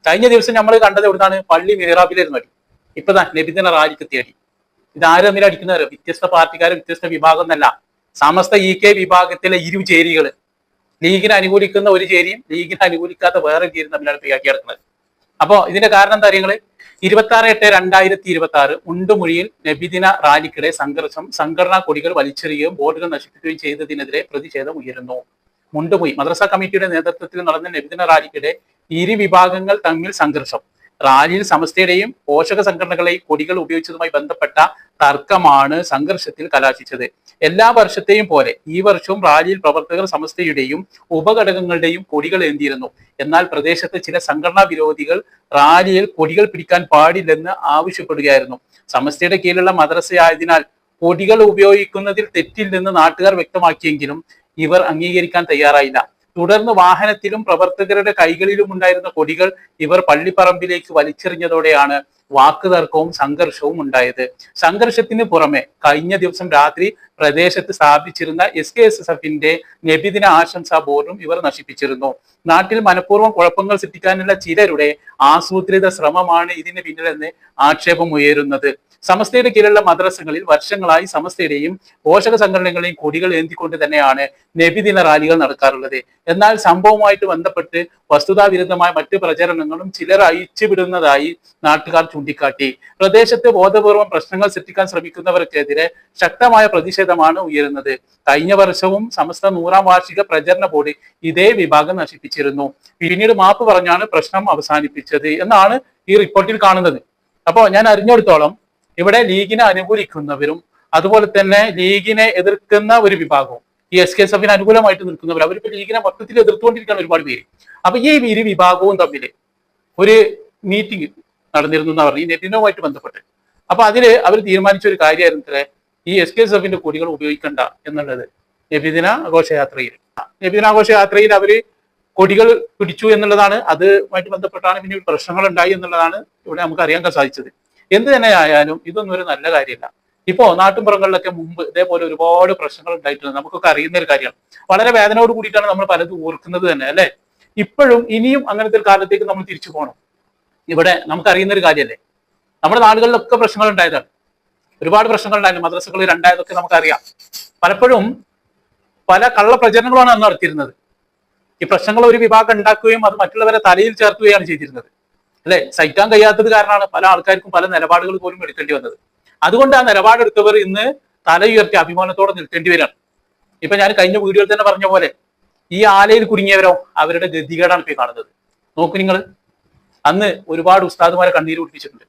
കഴിഞ്ഞ ദിവസം നമ്മൾ കണ്ടത് എവിടുന്നാണ്? പള്ളി മിഹ്റാബിലായിരുന്നു അടി. ഇപ്പതാ നബിദിന റാലിക്കെത്തിയ അടി. ഇത് ആരും തമ്മിൽ അടിക്കുന്നത്? വ്യത്യസ്ത പാർട്ടിക്കാർ, വ്യത്യസ്ത വിഭാഗം എന്നല്ല, സമസ്ത EK വിഭാഗത്തിലെ ചേരികൾ, ലീഗിനെ അനുകൂലിക്കുന്ന ഒരു ചേരിയും ലീഗിനെ അനുകൂലിക്കാത്ത വേറെ ചേരിയും തമ്മിലാണ് പിയാക്കി നടക്കുന്നത്. അപ്പോ ഇതിന്റെ കാരണം എന്താ അറിയങ്ങള്? 26/8/2026 ഉണ്ടുമൊഴിയിൽ നബിദിന റാലിക്കിടെ സംഘർഷം, സംഘടനാ കൊടികൾ വലിച്ചെറിയുകയും ബോർഡുകൾ നശിപ്പിക്കുകയും ചെയ്തതിനെതിരെ പ്രതിഷേധം ഉയരുന്നു. മുണ്ടുമൊഴി മദ്രസ കമ്മിറ്റിയുടെ നേതൃത്വത്തിൽ നടന്ന നബിദിന റാലിക്കിടെ വിഭാഗങ്ങൾ തമ്മിൽ സംഘർഷം. റാലിയിൽ സമസ്തയുടെയും പോഷക സംഘടനകളെയും കൊടികൾ ഉപയോഗിച്ചതുമായി ബന്ധപ്പെട്ട തർക്കമാണ് സംഘർഷത്തിൽ കലാശിച്ചത്. എല്ലാ വർഷത്തെയും പോലെ ഈ വർഷവും റാലിയിൽ പ്രവർത്തകർ സമസ്തയുടെയും ഉപഘടകങ്ങളുടെയും കൊടികൾ ഏന്തിയിരുന്നു. എന്നാൽ പ്രദേശത്ത് ചില സംഘടനാ വിരോധികൾ റാലിയിൽ കൊടികൾ പിടിക്കാൻ പാടില്ലെന്ന് ആവശ്യപ്പെടുകയായിരുന്നു. സമസ്തയുടെ കീഴിലുള്ള മദ്രസയായതിനാൽ കൊടികൾ ഉപയോഗിക്കുന്നതിൽ തെറ്റില്ലെന്ന് നാട്ടുകാർ വ്യക്തമാക്കിയെങ്കിലും ഇവർ അംഗീകരിക്കാൻ തയ്യാറായില്ല. തുടർന്ന് വാഹനത്തിലും പ്രവർത്തകരുടെ കൈകളിലും ഉണ്ടായിരുന്ന കൊടികൾ ഇവർ പള്ളിപ്പറമ്പിലേക്ക് വലിച്ചെറിഞ്ഞതോടെയാണ് വാക്കുതർക്കവും സംഘർഷവും ഉണ്ടായത്. സംഘർഷത്തിന് പുറമെ കഴിഞ്ഞ ദിവസം രാത്രി പ്രദേശത്ത് സ്ഥാപിച്ചിരുന്ന SKSSFന്റെ നബിദിന ആശംസാ ബോർഡും ഇവർ നശിപ്പിച്ചിരുന്നു. നാട്ടിൽ മനഃപൂർവ്വം കുഴപ്പങ്ങൾ സൃഷ്ടിക്കാനുള്ള ചിലരുടെ ആസൂത്രിത ശ്രമമാണ് ഇതിന് പിന്നിലെന്ന് ആക്ഷേപം ഉയരുന്നത്. സമസ്തയുടെ കീഴിലുള്ള മദ്രസകളിൽ വർഷങ്ങളായി സമസ്തയുടെയും പോഷക സംഘടനകളെയും കൊടികൾ ഏന്തിക്കൊണ്ട് തന്നെയാണ് നബിദിന റാലികൾ നടക്കാറുള്ളത്. എന്നാൽ സംഭവവുമായിട്ട് ബന്ധപ്പെട്ട് വസ്തുതാവിരുദ്ധമായ മറ്റ് പ്രചരണങ്ങളും ചിലർ അയച്ചുവിടുന്നതായി നാട്ടുകാർ ചൂണ്ടിക്കാട്ടി. പ്രദേശത്ത് ബോധപൂർവം പ്രശ്നങ്ങൾ സൃഷ്ടിക്കാൻ ശ്രമിക്കുന്നവർക്കെതിരെ ശക്തമായ പ്രതിഷേധമാണ് ഉയരുന്നത്. കഴിഞ്ഞ വർഷവും സമസ്ത 100ാം വാർഷിക പ്രചരണ ബോർഡ് ഇതേ വിഭാഗം നശിപ്പിച്ചിരുന്നു. പിന്നീട് മാപ്പ് പറഞ്ഞാണ് പ്രശ്നം അവസാനിപ്പിച്ചത് എന്നാണ് ഈ റിപ്പോർട്ടിൽ കാണുന്നത്. അപ്പോൾ ഞാൻ അറിഞ്ഞെടുത്തോളം ഇവിടെ ലീഗിനെ അനുകൂലിക്കുന്നവരും അതുപോലെ തന്നെ ലീഗിനെ എതിർക്കുന്ന ഒരു വിഭാഗവും, ഈ SKSFന് അനുകൂലമായിട്ട് നിൽക്കുന്നവർ, അവരിപ്പോ ലീഗിനെ മൊത്തത്തിൽ എതിർത്തുകൊണ്ടിരിക്കുകയാണ് ഒരുപാട് പേര്. അപ്പൊ ഈ ഇരു വിഭാഗവും തമ്മിൽ ഒരു മീറ്റിംഗ് നടന്നിരുന്നു എന്ന് പറഞ്ഞു ഈ നബിദിനവുമായിട്ട് ബന്ധപ്പെട്ട്. അപ്പൊ അതില് അവർ തീരുമാനിച്ച ഒരു കാര്യമായിരുന്നത്രേ ഈ SKSFന്റെ കൊടികൾ ഉപയോഗിക്കണ്ട എന്നുള്ളത്. നബിദിന ആഘോഷയാത്രയിൽ അവര് കൊടികൾ പിടിച്ചു എന്നുള്ളതാണ്. അതുമായിട്ട് ബന്ധപ്പെട്ടാണ് പിന്നെ പ്രശ്നങ്ങൾ ഉണ്ടായി എന്നുള്ളതാണ് ഇവിടെ നമുക്ക് അറിയാൻ സാധിച്ചത്. എന്ത് തന്നെ ആയാലും ഇതൊന്നും ഒരു നല്ല കാര്യമല്ല. ഇപ്പോ നാട്ടുമ്പുറങ്ങളിലൊക്കെ മുമ്പ് ഇതേപോലെ ഒരുപാട് പ്രശ്നങ്ങൾ ഉണ്ടായിട്ടുണ്ട്. നമുക്കൊക്കെ അറിയുന്ന ഒരു കാര്യമാണ്. വളരെ വേദനയോട് കൂടിയിട്ടാണ് നമ്മൾ പലതും ഓർക്കുന്നത് തന്നെ, അല്ലെ? ഇപ്പോഴും ഇനിയും അങ്ങനത്തെ ഒരു കാലത്തേക്ക് നമ്മൾ തിരിച്ചു പോകണം. ഇവിടെ നമുക്കറിയുന്ന ഒരു കാര്യമല്ലേ, നമ്മുടെ നാടുകളിലൊക്കെ പ്രശ്നങ്ങൾ ഉണ്ടായതാണ്. ഒരുപാട് പ്രശ്നങ്ങൾ ഉണ്ടായിരുന്നു. മദ്രസകളിൽ ഉണ്ടായതൊക്കെ നമുക്കറിയാം. പലപ്പോഴും പല കള്ളപ്രചരണങ്ങളാണ് അന്ന് നടത്തിയിരുന്നത്. ഈ പ്രശ്നങ്ങൾ ഒരു വിഭാഗം ഉണ്ടാക്കുകയും അത് മറ്റുള്ളവരെ തലയിൽ ചേർക്കുകയാണ് ചെയ്തിരുന്നത്, അല്ലെ? സഹിക്കാൻ കഴിയാത്തത് കാരണമാണ് പല ആൾക്കാർക്കും പല നിലപാടുകൾ പോലും എടുക്കേണ്ടി വന്നത്. അതുകൊണ്ട് ആ നിലപാടെടുത്തവർ ഇന്ന് തല ഉയർത്തി അഭിമാനത്തോടെ നിൽക്കേണ്ടി വരികയാണ്. ഇപ്പൊ ഞാൻ കഴിഞ്ഞ വീഡിയോയിൽ തന്നെ പറഞ്ഞ പോലെ ഈ ആലയിൽ കുടുങ്ങിയവരോ അവരുടെ ഗതികേടാണ് ഇപ്പൊ കാണുന്നത്. നോക്കൂ നിങ്ങൾ, അന്ന് ഒരുപാട് ഉസ്താദുമാരെ കണ്ണീര് കുടിപ്പിച്ചിട്ടുണ്ട്.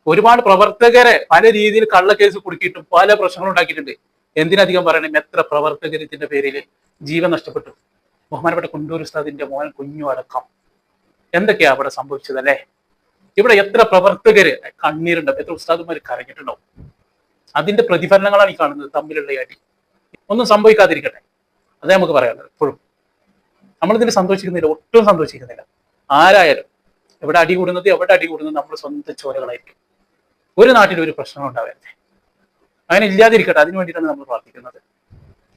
ഒരുപാട് പ്രവർത്തകരെ പല രീതിയിൽ കള്ളക്കേസ് കുടുക്കിയിട്ടും പല പ്രശ്നങ്ങളും ഉണ്ടാക്കിയിട്ടുണ്ട്. എന്തിനധികം പറയണം, എത്ര പ്രവർത്തകർ ഇതിന്റെ പേരിൽ ജീവൻ നഷ്ടപ്പെട്ടു. ബഹുമാനപ്പെട്ട കുണ്ടൂർ ഉസ്താദിന്റെ മോൻ കുഞ്ഞു അടക്കം എന്തൊക്കെയാ അവിടെ സംഭവിച്ചത്, അല്ലെ? ഇവിടെ എത്ര പ്രവർത്തകര് കണ്ണീരുണ്ടാവും, എത്ര ഉസ്താദുമാർ കരഞ്ഞിട്ടുണ്ടാവും. അതിന്റെ പ്രതിഫലനങ്ങളാണ് ഈ കാണുന്നത്. തമ്മിലുള്ള അടി ഒന്നും സംഭവിക്കാതിരിക്കട്ടെ, അതേ നമുക്ക് പറയാനുള്ളത്. എപ്പോഴും നമ്മളിതിന് സന്തോഷിക്കുന്നില്ല, ഒട്ടും സന്തോഷിക്കുന്നില്ല. ആരായാലും എവിടെ അടി കൂടുന്നത് നമ്മൾ സ്വന്തം ചോരകളായിരിക്കും. ഒരു നാട്ടിൽ ഒരു പ്രശ്നം ഉണ്ടാവരുത്, അങ്ങനെ ഇല്ലാതിരിക്കട്ടെ. അതിനു വേണ്ടിയിട്ടാണ് നമ്മൾ പ്രാർത്ഥിക്കുന്നത്.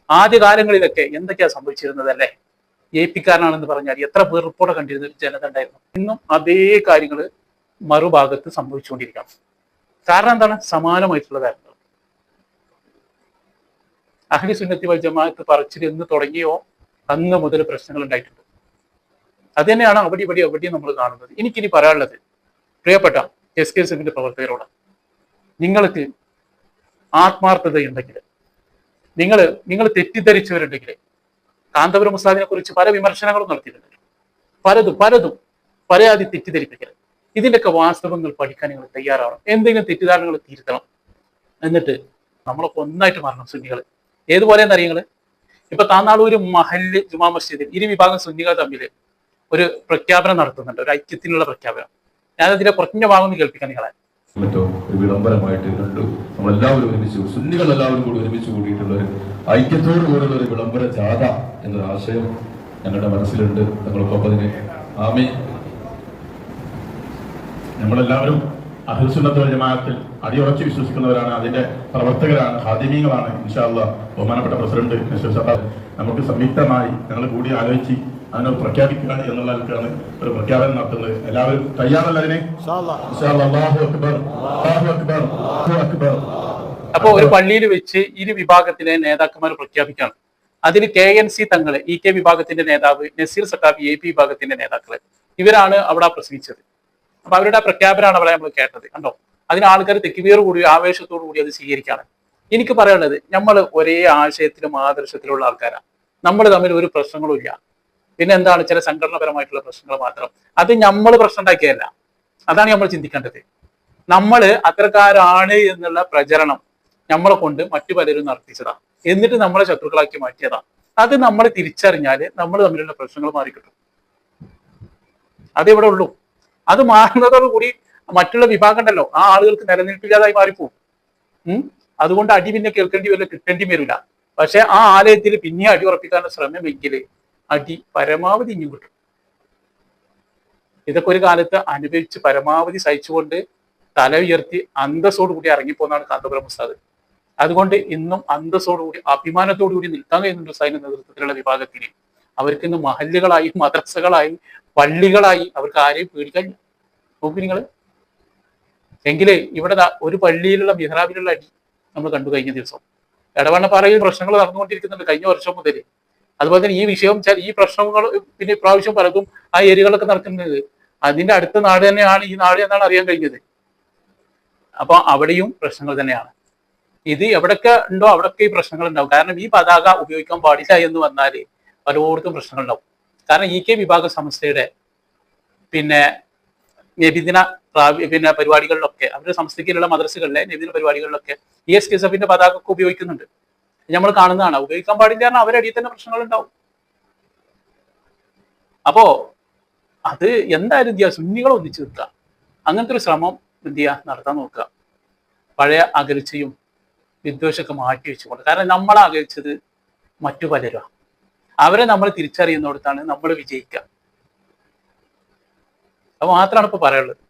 ആദ്യ കാലങ്ങളിലൊക്കെ എന്തൊക്കെയാ സംഭവിച്ചിരുന്നത്, അല്ലെ? ജയിപ്പിക്കാരനാണെന്ന് പറഞ്ഞാൽ എത്ര വെറുപ്പോടെ കണ്ടിരുന്ന ഒരു ജനത ഉണ്ടായിരുന്നു. ഇന്നും അതേ കാര്യങ്ങൾ മറുഭാഗത്ത് സംഭവിച്ചുകൊണ്ടിരിക്കണം. കാരണം എന്താണ്? സമാനമായിട്ടുള്ള കാര്യങ്ങൾ. അഹ്ലി സുന്നത്തി വൽ ജമാഅത്ത് പറച്ചിൽ എന്ന് തുടങ്ങിയോ അന്ന് മുതൽ പ്രശ്നങ്ങൾ ഉണ്ടായിട്ടുണ്ട്. അത് തന്നെയാണ് എവിടെയും നമ്മൾ കാണുന്നത്. എനിക്കിനി പറയാനുള്ളത് പ്രിയപ്പെട്ട SKSFന്റെ പ്രവർത്തകരോട്, നിങ്ങൾക്ക് ആത്മാർത്ഥതയുണ്ടെങ്കിൽ, നിങ്ങൾ തെറ്റിദ്ധരിച്ചവരുണ്ടെങ്കിൽ, കാന്തപുരം ഉസ്താദിനെ കുറിച്ച് പല വിമർശനങ്ങളും നടത്തിയിട്ടുണ്ട്. പലതും പരാതി തെറ്റിദ്ധരിപ്പിക്കരുത്. ഇതിന്റെയൊക്കെ വാസ്തവങ്ങൾ പഠിക്കാൻ നിങ്ങൾ തയ്യാറാവണം. എന്തെങ്കിലും തെറ്റിദ്ധാരണകൾ തിരുത്തണം. എന്നിട്ട് നമ്മളൊക്കെ ഒന്നായിട്ട് മാറണം സുന്നികൾ. ഏതുപോലെ എന്നറിയങ്ങള്, ഇപ്പൊ താന്നാളൂർ മഹല്ല് ജുമാ മസ്ജിദിൽ ഇരു വിഭാഗം സുന്നികൾ തമ്മിൽ ഒരു പ്രഖ്യാപനം നടത്തുന്നുണ്ട്, ഒരു ഐക്യത്തിനുള്ള പ്രഖ്യാപനം. ഞാനതിന്റെ കുറഞ്ഞ ഭാഗം കേൾപ്പിക്കാൻ നിങ്ങളെ. മറ്റോ ഒരു വിളംബരമായിട്ട് കണ്ടു. നമ്മളെല്ലാവരും ഒരുമിച്ച്, സുന്നികൾ എല്ലാവരും കൂടി ഒരുമിച്ച് കൂടിയിട്ടുള്ള ഒരു ഐക്യത്തോടു കൂടിയുള്ള ഒരു വിളംബര ജാഥ എന്നൊരു ആശയം ഞങ്ങളുടെ മനസ്സിലുണ്ട്. ഞങ്ങളൊപ്പം അതിന് ആമീൻ. നമ്മളെല്ലാവരും അഹ്ലുസ് സുന്നത്ത് വൽ ജമാഅത്തിൽ അടിയുറച്ച് വിശ്വസിക്കുന്നവരാണ്, അതിന്റെ പ്രവർത്തകരാണ്, ഖാദിമീങ്ങളാണ്. ഇൻഷാ അല്ലാഹ് ബഹുമാനപ്പെട്ട പ്രസിഡന്റ് നമുക്ക് സംയുക്തമായി ഞങ്ങൾ കൂടി ആലോചിച്ച് അങ്ങനെ പ്രഖ്യാപിക്കുക എന്നുള്ള നിലക്കാണ് ഒരു പ്രഖ്യാപനം നടത്തുന്നത്. എല്ലാവരും തയ്യാറല്ല അതിനെ? അല്ലാഹു അക്ബർ, അല്ലാഹു അക്ബർ, അല്ലാഹു അക്ബർ. അപ്പൊ ഒരു പള്ളിയിൽ വെച്ച് ഇരു വിഭാഗത്തിലെ നേതാക്കന്മാർ പ്രഖ്യാപിക്കുകയാണ്. അതിൽ KNC തങ്ങള് EK വിഭാഗത്തിന്റെ നേതാവ്, നസീർ സഖാഫി AP വിഭാഗത്തിന്റെ നേതാക്കള്, ഇവരാണ് അവിടെ പ്രസംഗിച്ചത്. അപ്പൊ അവരുടെ ആ പ്രഖ്യാപനമാണ് അവിടെ നമ്മൾ കേട്ടത്. കണ്ടോ, അതിന് ആൾക്കാർ തെക്കുവീർ കൂടി ആവേശത്തോടു കൂടി അത് സ്വീകരിക്കുകയാണ്. എനിക്ക് പറയാനുള്ളത്, നമ്മൾ ഒരേ ആശയത്തിലും ആദർശത്തിലുള്ള ആൾക്കാരാണ്. നമ്മൾ തമ്മിൽ ഒരു പ്രശ്നങ്ങളും ഇല്ല. പിന്നെ എന്താണ് ചില സംഘടനാപരമായിട്ടുള്ള പ്രശ്നങ്ങൾ മാത്രം. അത് നമ്മൾ പ്രശ്നം ഉണ്ടാക്കിയതല്ല. അതാണ് നമ്മൾ ചിന്തിക്കേണ്ടത്. നമ്മൾ അത്തരക്കാരാണ് എന്നുള്ള പ്രചരണം നമ്മളെ കൊണ്ട് മറ്റു പലരും നടത്തിച്ചതാണ്. എന്നിട്ട് നമ്മളെ ശത്രുക്കളാക്കി മാറ്റിയതാണ്. അത് നമ്മൾ തിരിച്ചറിഞ്ഞാല് നമ്മൾ തമ്മിലുള്ള പ്രശ്നങ്ങൾ മാറിക്കിട്ടും. അതേ ഇവിടെ ഉള്ളൂ. അത് മാറുന്നതോടുകൂടി മറ്റുള്ള വിഭാഗം ഉണ്ടല്ലോ, ആ ആളുകൾക്ക് നിലനിൽപ്പില്ലാതായി മാറിപ്പോവും. അതുകൊണ്ട് അടി പിന്നെ കേൾക്കേണ്ടി വരില്ല, കിട്ടേണ്ടി വരില്ല. പക്ഷെ ആ ആലയത്തിൽ പിന്നെ അടി ഉറപ്പിക്കാനുള്ള ശ്രമമെങ്കിൽ അടി പരമാവധി ഇനിയും കിട്ടും. ഇതൊക്കെ ഒരു കാലത്ത് അനുഭവിച്ച് പരമാവധി സഹിച്ചുകൊണ്ട് തല ഉയർത്തി അന്തസ്സോടുകൂടി ഇറങ്ങിപ്പോന്നാണ് കാന്തപുരം ഉസ്താദ്. അതുകൊണ്ട് ഇന്നും അന്തസ്സോടുകൂടി അഭിമാനത്തോടുകൂടി നിൽക്കാൻ കഴിയുന്നുണ്ട് ഉസ്താദിന്റെ നേതൃത്വത്തിലുള്ള വിഭാഗത്തിന്. അവർക്ക് ഇന്ന് മഹല്ലുകളായി, മദ്രസകളായി, പള്ളികളായി, അവർക്ക് ആരെയും പേടിക്കാനില്ല. നോക്കൂ നിങ്ങള്. എങ്കിലേ ഇവിടെ ഒരു പള്ളിയിലുള്ള മിഹ്റാബിലുള്ള അടി നമ്മൾ കണ്ടു കഴിഞ്ഞ ദിവസം. എടവണ്ണപ്പാറയിൽ പ്രശ്നങ്ങൾ നടന്നുകൊണ്ടിരിക്കുന്നുണ്ട് കഴിഞ്ഞ വർഷം മുതൽ. അതുപോലെ തന്നെ ഈ വിഷയം ഈ പ്രശ്നങ്ങൾ പിന്നെ ഇപ്രാവശ്യം പലതും ആ ഏരിയകളൊക്കെ നടക്കുന്നത് അതിന്റെ അടുത്ത നാട് തന്നെയാണ് ഈ നാട് എന്നാണ് അറിയാൻ കഴിഞ്ഞത്. അപ്പൊ അവിടെയും പ്രശ്നങ്ങൾ തന്നെയാണ്. ഇത് എവിടൊക്കെ ഉണ്ടോ അവിടൊക്കെ ഈ പ്രശ്നങ്ങൾ ഉണ്ടാവും. കാരണം ഈ പതാക ഉപയോഗിക്കാൻ പാടില്ല എന്ന് വന്നാൽ പലയിടത്തും പ്രശ്നങ്ങൾ ഉണ്ടാവും. കാരണം EK വിഭാഗ സംസ്ഥയുടെ പിന്നെ നബിദിന പരിപാടികളിലൊക്കെ അവരുടെ സംസ്ഥയ്ക്കുള്ള മദ്രസകളിലെ നബിദിന പരിപാടികളിലൊക്കെ ESKSFന്റെ പതാക ഒക്കെ ഉപയോഗിക്കുന്നുണ്ട്. നമ്മൾ കാണുന്നതാണ്. ഉപയോഗിക്കാൻ പാടില്ല കാരണം അവരടിയിൽ തന്നെ പ്രശ്നങ്ങൾ ഉണ്ടാവും. അപ്പോ അത് എന്തായാലും എന്ത് ചെയ്യുക, സുന്നികളെ ഒന്നിച്ചു നിൽക്കുക. അങ്ങനത്തെ ഒരു ശ്രമം എന്ത് ചെയ്യുക, നടത്താൻ നോക്കുക. പഴയ അകൽച്ചയും വിദ്വേഷമൊക്കെ മാറ്റി വെച്ചുകൊണ്ട്. കാരണം നമ്മളെ അകൽച്ചത് മറ്റു പലരും, അവരെ നമ്മൾ തിരിച്ചറിയുന്നിടത്താണ് നമ്മൾ വിജയിക്കുക. അത് മാത്രമാണ് ഇപ്പൊ പറയാനുള്ളത്.